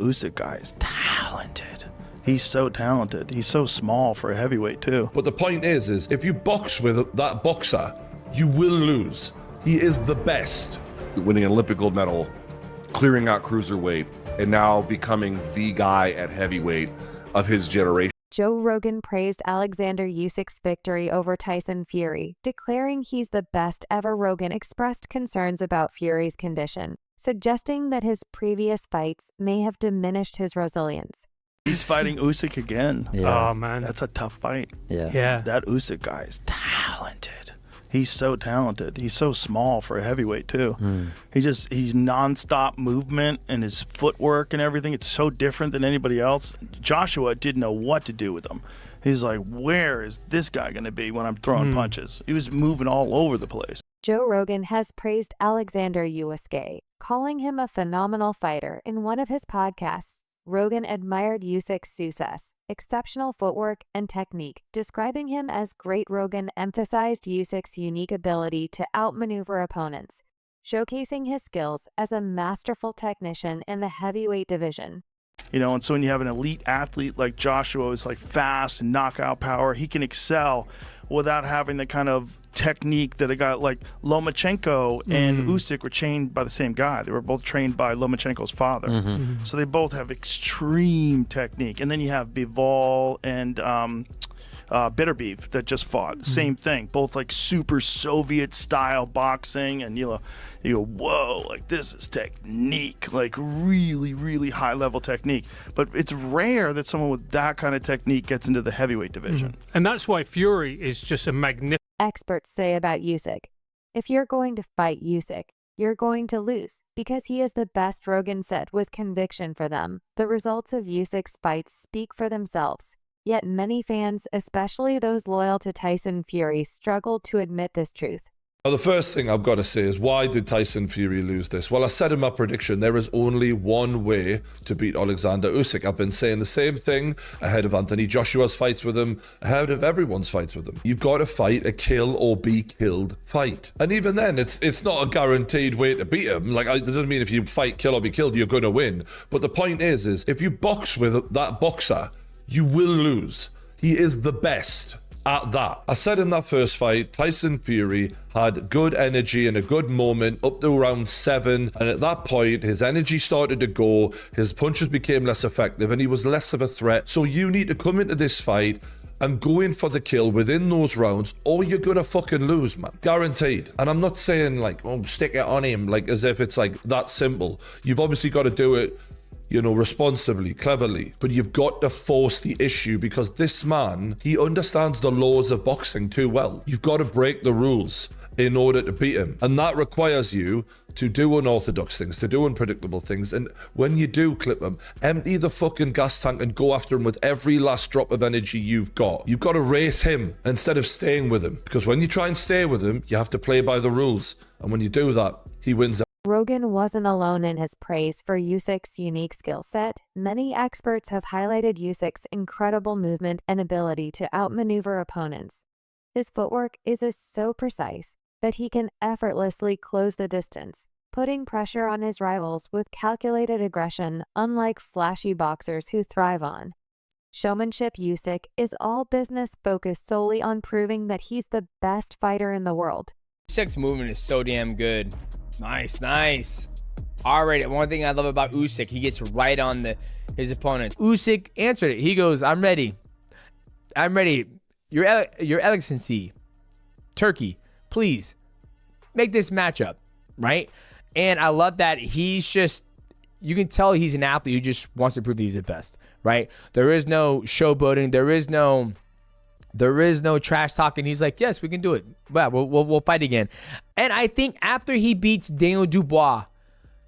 Usyk guy is talented. He's so talented. He's so small for a heavyweight too. But the point is if you box with that boxer, you will lose. He is the best. Winning an Olympic gold medal, clearing out cruiserweight, and now becoming the guy at heavyweight of his generation. Joe Rogan praised Oleksandr Usyk's victory over Tyson Fury, declaring he's the best ever. Rogan expressed concerns about Fury's condition, suggesting that his previous fights may have diminished his resilience. He's fighting Usyk again. Yeah. Oh, man. That's a tough fight. Yeah. That Usyk guy is talented. He's so talented. He's so small for a heavyweight too. He's nonstop movement and his footwork and everything. It's so different than anybody else. Joshua didn't know what to do with him. He's like, where is this guy going to be when I'm throwing punches? He was moving all over the place. Joe Rogan has praised Oleksandr Usyk, calling him a phenomenal fighter. In one of his podcasts, Rogan admired Usyk's success, exceptional footwork, and technique, describing him as great. Rogan emphasized Usyk's unique ability to outmaneuver opponents, showcasing his skills as a masterful technician in the heavyweight division. You know, and so when you have an elite athlete like Joshua, who's like fast and knockout power, he can excel without having the kind of technique that a guy like Lomachenko and Usyk were trained by the same guy. They were both trained by Lomachenko's father. So they both have extreme technique. And then you have Bivol and Bitter Beef that just fought. Same thing. Both like super Soviet style boxing, and you go, whoa, like this is technique, like really, really high level technique. But it's rare that someone with that kind of technique gets into the heavyweight division. And that's why Fury is just a magnificent. Experts say about Usyk, if you're going to fight Usyk, you're going to lose, because he is the best. Rogan said with conviction. For them, the results of Usyk's fights speak for themselves. Yet many fans, especially those loyal to Tyson Fury, struggle to admit this truth. Well, the first thing I've got to say is, why did Tyson Fury lose this? Well, I said in my prediction, there is only one way to beat Oleksandr Usyk. I've been saying the same thing ahead of Anthony Joshua's fights with him, ahead of everyone's fights with him. You've got to fight a kill or be killed fight. And even then, it's not a guaranteed way to beat him. Like, it doesn't mean if you fight kill or be killed, you're going to win. But the point is if you box with that boxer, you will lose. He is the best at that. I said in that first fight, Tyson Fury had good energy and a good moment up to round 7, and at that point his energy started to go, his punches became less effective, and he was less of a threat. So you need to come into this fight and go in for the kill within those rounds, or you're gonna fucking lose, man. Guaranteed. And I'm not saying like, oh, stick it on him, like as if it's like that simple. You've obviously got to do it, you know, responsibly, cleverly, but you've got to force the issue, because this man, he understands the laws of boxing too well. You've got to break the rules in order to beat him, and that requires you to do unorthodox things, to do unpredictable things. And when you do clip him, empty the fucking gas tank and go after him with every last drop of energy you've got. You've got to race him instead of staying with him, because when you try and stay with him, you have to play by the rules, and when you do that, he wins. Rogan wasn't alone in his praise for Usyk's unique skill set. Many experts have highlighted Usyk's incredible movement and ability to outmaneuver opponents. His footwork is so precise that he can effortlessly close the distance, putting pressure on his rivals with calculated aggression, unlike flashy boxers who thrive on showmanship. Usyk is all business, focused solely on proving that he's the best fighter in the world. Usyk's movement is so damn good. Nice. All right, one thing I love about Usyk, he gets right on his opponent. Usyk answered it. He goes, I'm ready. Your Excellency, Turkey, please make this matchup, right? And I love that he's just, you can tell he's an athlete who just wants to prove that he's the best, right? There is no showboating. There is no trash talking. He's like, yes, we can do it. Well, we'll fight again. And I think after he beats Daniel Dubois,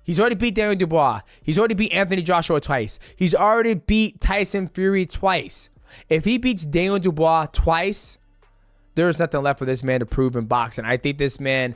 he's already beat Daniel Dubois. He's already beat Anthony Joshua twice. He's already beat Tyson Fury twice. If he beats Daniel Dubois twice, there's nothing left for this man to prove in boxing. I think this man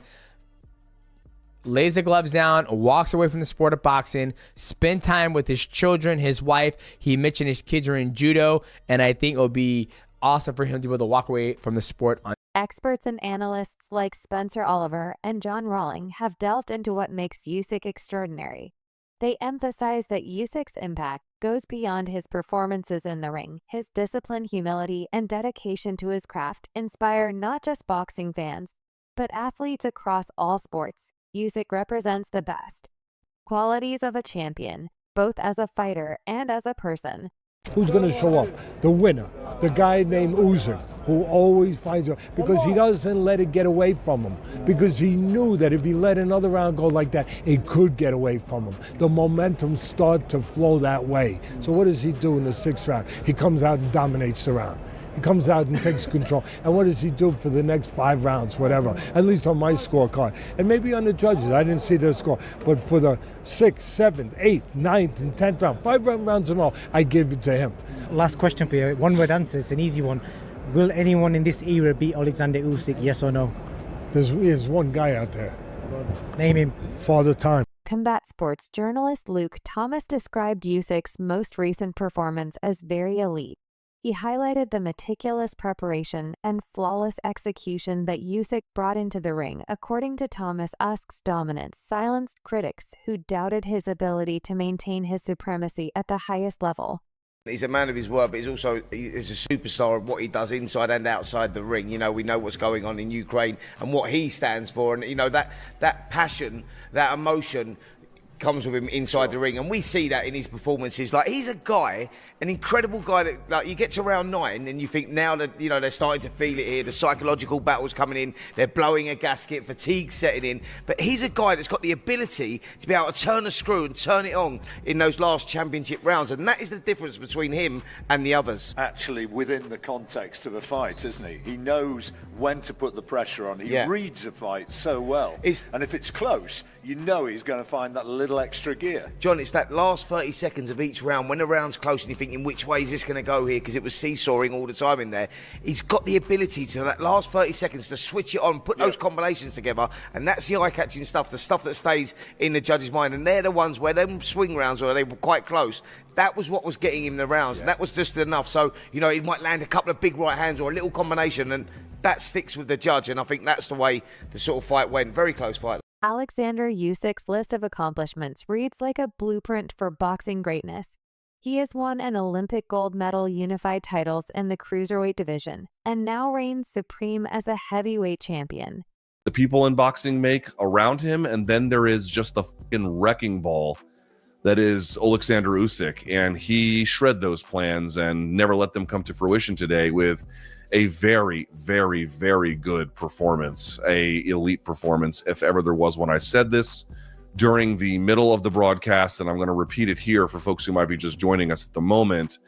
lays the gloves down, walks away from the sport of boxing, spend time with his children, his wife. He mentioned his kids are in judo, and I think it'll be awesome for him to be able to walk away from the sport. Experts and analysts like Spencer Oliver and John Rawling have delved into what makes Usyk extraordinary. They emphasize that Usyk's impact goes beyond his performances in the ring. His discipline, humility, and dedication to his craft inspire not just boxing fans, but athletes across all sports. Usyk represents the best qualities of a champion, both as a fighter and as a person. Who's going to show up? The winner, the guy named Usyk, who always finds it, because he doesn't let it get away from him, because he knew that if he let another round go like that, it could get away from him. The momentum starts to flow that way. So what does he do in the 6th round? He comes out and dominates the round. He comes out and takes control. And what does he do for the next 5 rounds, whatever? At least on my scorecard. And maybe on the judges, I didn't see their score. But for the 6th, 7th, 8th, 9th, and 10th round, 5 rounds in all, I give it to him. Last question for you. One word answer. It's an easy one. Will anyone in this era beat Oleksandr Usyk, yes or no? There's one guy out there. Name him. Father Time. Combat sports journalist Luke Thomas described Usyk's most recent performance as very elite. He highlighted the meticulous preparation and flawless execution that Usyk brought into the ring. According to Thomas, Usyk dominance silenced critics who doubted his ability to maintain his supremacy at the highest level. He's a man of his word, but he's a superstar of what he does inside and outside the ring. You know, we know what's going on in Ukraine and what he stands for, and you know that passion, that emotion comes with him inside the ring, and we see that in his performances. Like, he's a guy, an incredible guy that, like, you get to round 9 and you think now that, you know, they're starting to feel it here, the psychological battle's coming in, they're blowing a gasket, fatigue setting in, but he's a guy that's got the ability to be able to turn a screw and turn it on in those last championship rounds, and that is the difference between him and the others. Actually, within the context of a fight, isn't he? He knows when to put the pressure on. He reads a fight so well. And if it's close, you know he's going to find that little extra gear. John, it's that last 30 seconds of each round, when the round's close and you're thinking, which way is this going to go here? Because it was seesawing all the time in there. He's got the ability to, that last 30 seconds, to switch it on, put those combinations together, and that's the eye-catching stuff, the stuff that stays in the judge's mind. And they're the ones where them swing rounds, where they were quite close, that was what was getting him the rounds, and that was just enough. So, you know, he might land a couple of big right hands or a little combination, and that sticks with the judge, and I think that's the way the sort of fight went. Very close fight. Oleksandr Usyk's list of accomplishments reads like a blueprint for boxing greatness. He has won an Olympic gold medal unified titles in the cruiserweight division and now reigns supreme as a heavyweight champion. The people in boxing make around him, and then there is just the fucking wrecking ball that is Oleksandr Usyk, and he shred those plans and never let them come to fruition today with a very, very, very good performance, a elite performance, if ever there was one. I said this during the middle of the broadcast, and I'm going to repeat it here for folks who might be just joining us at the moment,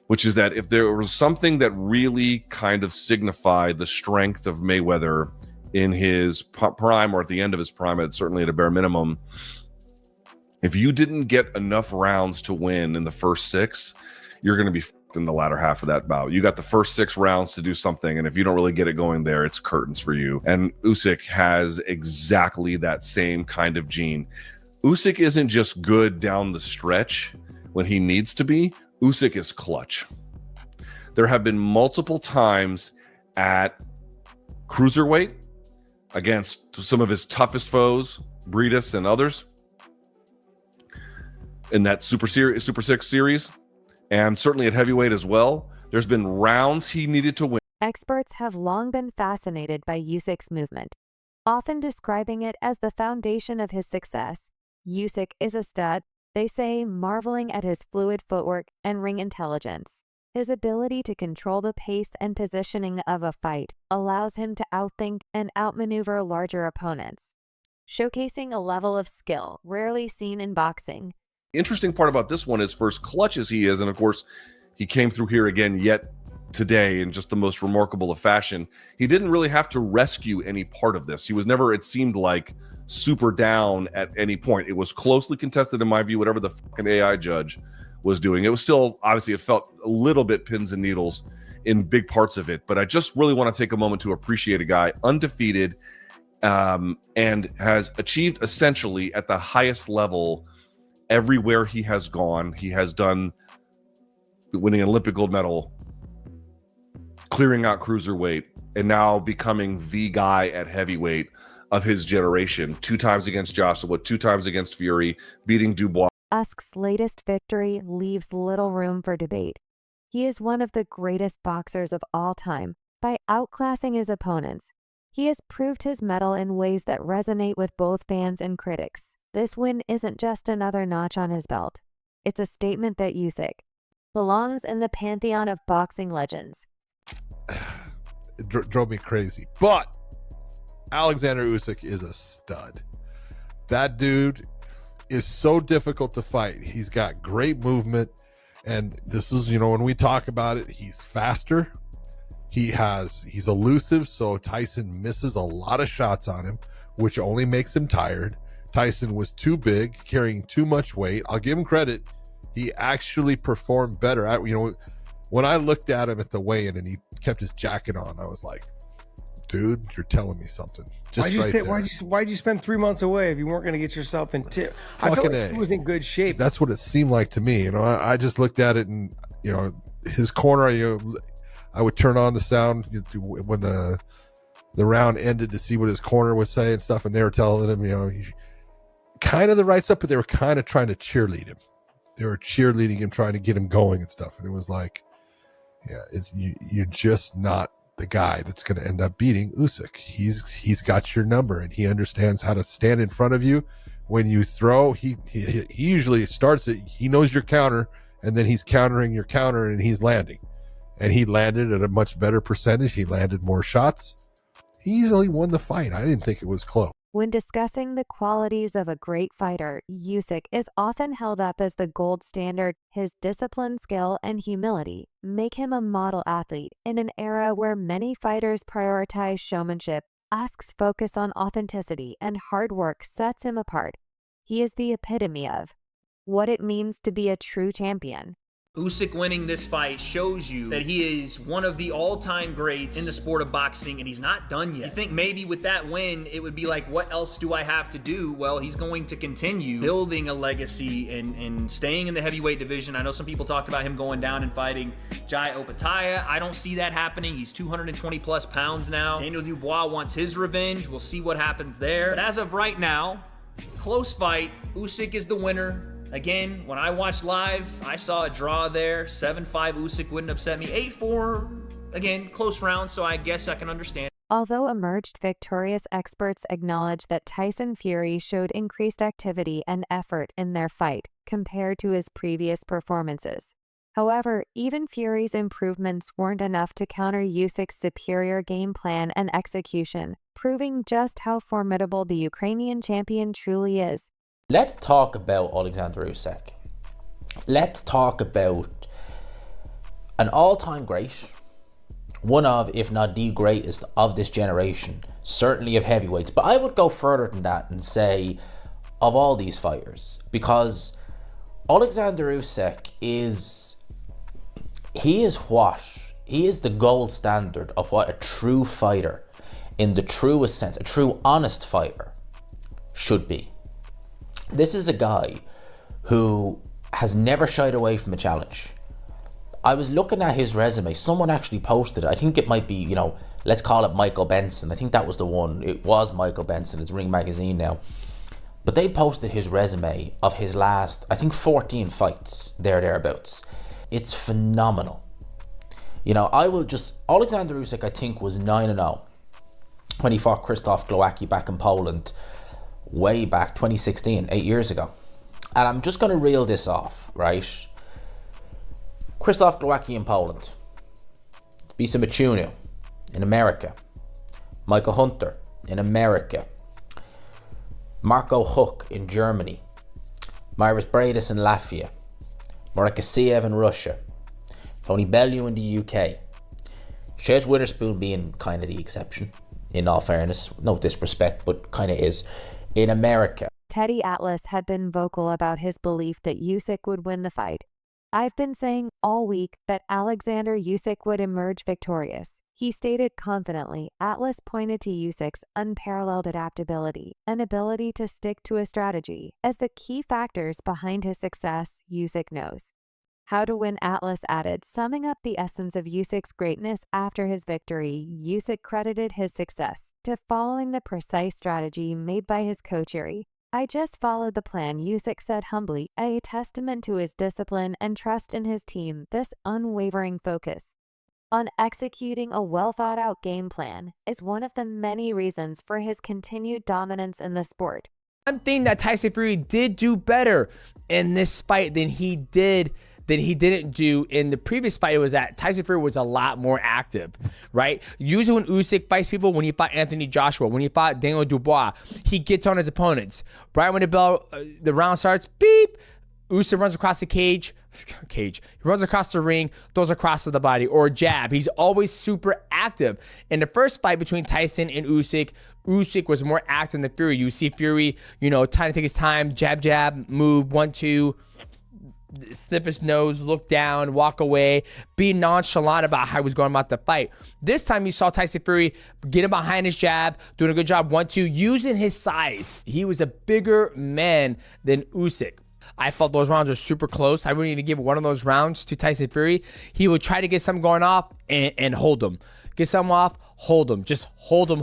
which is that if there was something that really kind of signified the strength of Mayweather in his prime, or at the end of his prime, certainly at a bare minimum, if you didn't get enough rounds to win in the first 6, you're going to be in the latter half of that bout. You got the first 6 rounds to do something, and if you don't really get it going there, it's curtains for you. And Usyk has exactly that same kind of gene. Usyk isn't just good down the stretch when he needs to be. Usyk is clutch. There have been multiple times at cruiserweight against some of his toughest foes, Breedis and others, in that Super 6 series, and certainly at heavyweight as well. There's been rounds he needed to win. Experts have long been fascinated by Usyk's movement, often describing it as the foundation of his success. Usyk is a stud, they say, marveling at his fluid footwork and ring intelligence. His ability to control the pace and positioning of a fight allows him to outthink and outmaneuver larger opponents, showcasing a level of skill rarely seen in boxing. Interesting part about this one is, for as clutch as he is, and of course he came through here again yet today in just the most remarkable of fashion, he didn't really have to rescue any part of this. He was never, it seemed like, super down at any point. It was closely contested in my view, whatever the fucking AI judge was doing. It was still, obviously it felt a little bit pins and needles in big parts of it, but I just really want to take a moment to appreciate a guy undefeated and has achieved essentially at the highest level everywhere he has gone. He has done winning an Olympic gold medal, clearing out cruiserweight, and now becoming the guy at heavyweight of his generation. 2 times against Joshua, 2 times against Fury, beating Dubois. Usyk's latest victory leaves little room for debate. He is one of the greatest boxers of all time by outclassing his opponents. He has proved his mettle in ways that resonate with both fans and critics. This win isn't just another notch on his belt. It's a statement that Usyk belongs in the pantheon of boxing legends. It drove me crazy. But Oleksandr Usyk is a stud. That dude is so difficult to fight. He's got great movement. And this is, when we talk about it, he's faster. He's elusive. So Tyson misses a lot of shots on him, which only makes him tired. Tyson was too big, carrying too much weight. I'll give him credit. He actually performed better. When I looked at him at the weigh-in and he kept his jacket on, I was like, dude, you're telling me something. Why'd you spend 3 months away if you weren't going to get yourself in tip? I felt like he was in good shape. That's what it seemed like to me. I just looked at it and, his corner, I would turn on the sound when the round ended to see what his corner would say and stuff. And they were telling him, kind of the right stuff, but they were kind of trying to cheerlead him. They were cheerleading him, trying to get him going and stuff. And it was like, you're just not the guy that's going to end up beating Usyk. He's got your number and he understands how to stand in front of you. When you throw, he usually starts it. He knows your counter and then he's countering your counter and he's landing. And he landed at a much better percentage. He landed more shots. He easily won the fight. I didn't think it was close. When discussing the qualities of a great fighter, Usyk is often held up as the gold standard. His discipline, skill, and humility make him a model athlete in an era where many fighters prioritize showmanship. Usyk focus on authenticity and hard work sets him apart. He is the epitome of what it means to be a true champion. Usyk winning this fight shows you that he is one of the all-time greats in the sport of boxing, and he's not done yet. You think maybe with that win, it would be like, what else do I have to do? Well, he's going to continue building a legacy and staying in the heavyweight division. I know some people talked about him going down and fighting Jai Opetaia. I don't see that happening. He's 220 plus pounds now. Daniel Dubois wants his revenge. We'll see what happens there. But as of right now, close fight. Usyk is the winner. Again, when I watched live, I saw a draw there. 7-5 Usyk wouldn't upset me. 8-4, again, close round, so I guess I can understand. Although emerged victorious, experts acknowledge that Tyson Fury showed increased activity and effort in their fight compared to his previous performances. However, even Fury's improvements weren't enough to counter Usyk's superior game plan and execution, proving just how formidable the Ukrainian champion truly is. Let's talk about Oleksandr Usyk. Let's talk about an all-time great, one of, if not the greatest of this generation, certainly of heavyweights. But I would go further than that and say of all these fighters, because Oleksandr Usyk is the gold standard of what a true fighter, in the truest sense, a true honest fighter, should be. This is a guy who has never shied away from a challenge. I was looking at his resume. Someone actually posted it. I think it might be, let's call it Michael Benson. I think that was the one. It was Michael Benson. It's Ring Magazine now. But they posted his resume of his last, I think, 14 fights, thereabouts. It's phenomenal. Oleksandr Usyk, I think, was 9-0 when he fought Krzysztof Glowacki back in Poland. Way back 2016, 8 years ago. And I'm just going to reel this off, right? Krzysztof Glowacki in Poland. Bisa Machunu in America. Michael Hunter in America. Marco Huck in Germany. Myris Bradis in Latvia. Marek Asiev in Russia. Tony Bellew in the UK. Shez Witherspoon being kind of the exception, in all fairness. No disrespect, but kind of is. In America. Teddy Atlas had been vocal about his belief that Usyk would win the fight. I've been saying all week that Oleksandr Usyk would emerge victorious. He stated confidently. Atlas pointed to Usyk's unparalleled adaptability and ability to stick to a strategy as the key factors behind his success. Usyk knows how to win. Atlas added, summing up the essence of Usyk's greatness after his victory. Usyk credited his success to following the precise strategy made by his coach Yuri. "I just followed the plan," Usyk said humbly, a testament to his discipline and trust in his team. This unwavering focus on executing a well-thought-out game plan is one of the many reasons for his continued dominance in the sport. One thing that Tyson Fury did do better in this fight than he didn't do in the previous fight was that Tyson Fury was a lot more active, right? Usually when Usyk fights people, when he fought Anthony Joshua, when he fought Daniel Dubois, he gets on his opponents. Right when the round starts, beep, Usyk runs across the cage. He runs across the ring, throws across to the body, or a jab. He's always super active. In the first fight between Tyson and Usyk was more active than Fury. You see Fury, trying to take his time, jab, jab, move, 1-2, sniff his nose, look down, walk away, be nonchalant about how he was going about the fight. This time you saw Tyson Fury getting behind his jab, doing a good job, 1-2, using his size. He was a bigger man than Usyk. I felt those rounds were super close. I wouldn't even give one of those rounds to Tyson Fury. He would try to get something going off and hold him. Get something off, hold him. Just hold him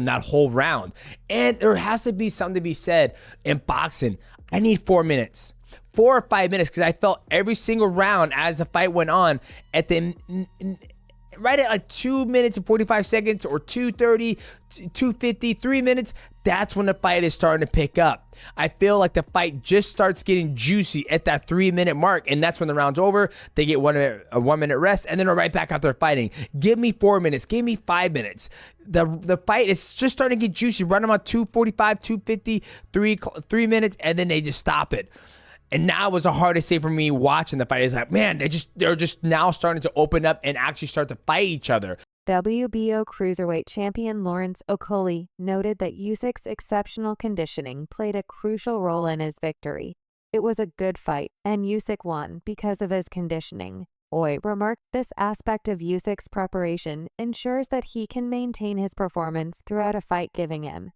that whole round. And there has to be something to be said in boxing. I need 4 minutes. 4 or 5 minutes, because I felt every single round as the fight went on right at like 2 minutes and 45 seconds or 2:30, 2:50, 3 minutes, that's when the fight is starting to pick up. I feel like the fight just starts getting juicy at that 3-minute mark, and that's when the round's over. They get a 1 minute rest, and then they're right back out there fighting. Give me 4 minutes. Give me 5 minutes. The fight is just starting to get juicy. Run them on 2:45, 2:50, 3 minutes, and then they just stop it. And now it was the hardest thing for me watching the fight. Is like, man, they're just now starting to open up and actually start to fight each other. WBO cruiserweight champion Lawrence Okolie noted that Usyk's exceptional conditioning played a crucial role in his victory. "It was a good fight, and Usyk won because of his conditioning." Oy remarked this aspect of Usyk's preparation ensures that he can maintain his performance throughout a fight, giving him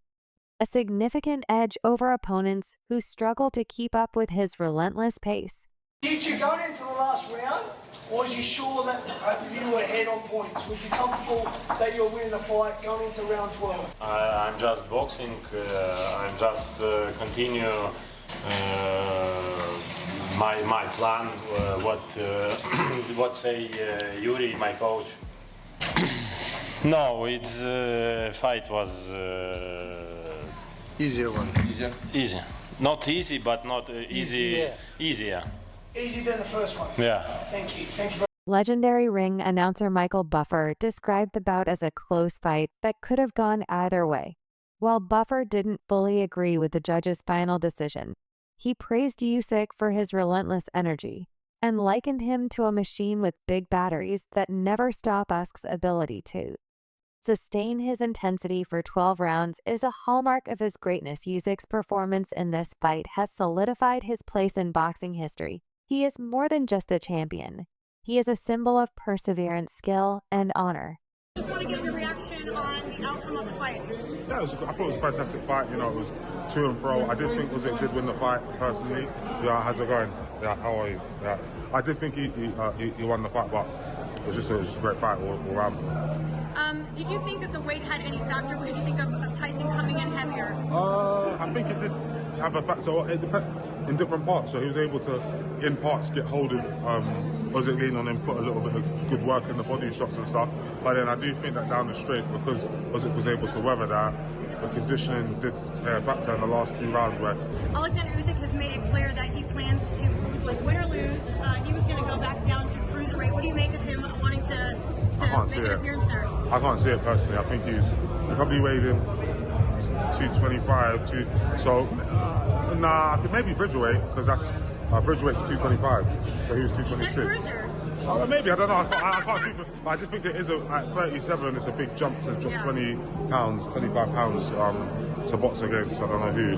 a significant edge over opponents who struggle to keep up with his relentless pace. Did you go into the last round, or was you sure that you were ahead on points? Was you comfortable that you're winning the fight going into round 12? I'm just boxing. I'm just continue my plan. What say Yuri, my coach? No, it's fight was. Easier one. Easy. Not easy, but not easy. Easier. Easier than the first one. Yeah. Thank you. Thank you very Legendary ring announcer Michael Buffer described the bout as a close fight that could have gone either way. While Buffer didn't fully agree with the judge's final decision, he praised Usyk for his relentless energy and likened him to a machine with big batteries that never stop. Usyks' ability to sustain his intensity for 12 rounds is a hallmark of his greatness. Usyk's performance in this fight has solidified his place in boxing history. He is more than just a champion. He is a symbol of perseverance, skill, and honor. Just want to get your reaction on the outcome of the fight. Yeah, I thought it was a fantastic fight. It was to and fro. I did think Usyk did win the fight personally. Yeah, how's it going? Yeah, how are you? Yeah, I did think he won the fight, but it was just a great fight all around. Did you think that the weight had any factor? What did you think of Tyson coming in heavier? I think it did have a factor. It depends in different parts. So he was able to, in parts, get hold of Usyk lean on him, put a little bit of good work in the body shots and stuff. But then I do think that down the straight, because Usyk was able to weather that, the conditioning did play a factor in the last few rounds where Oleksandr Usyk has made it clear that he plans to, win or lose, he was going to go back down to cruiserweight. What do you make of him wanting to make an appearance there? I can't see it personally. I think he probably weighed in 225. Maybe Bridgerweight, because that's Bridgerweight's 225, so he was 226. Maybe, I don't know. I can't speak, but I just think it is at 37. It's a big jump to drop 20 pounds, 25 pounds to box against. I don't know who.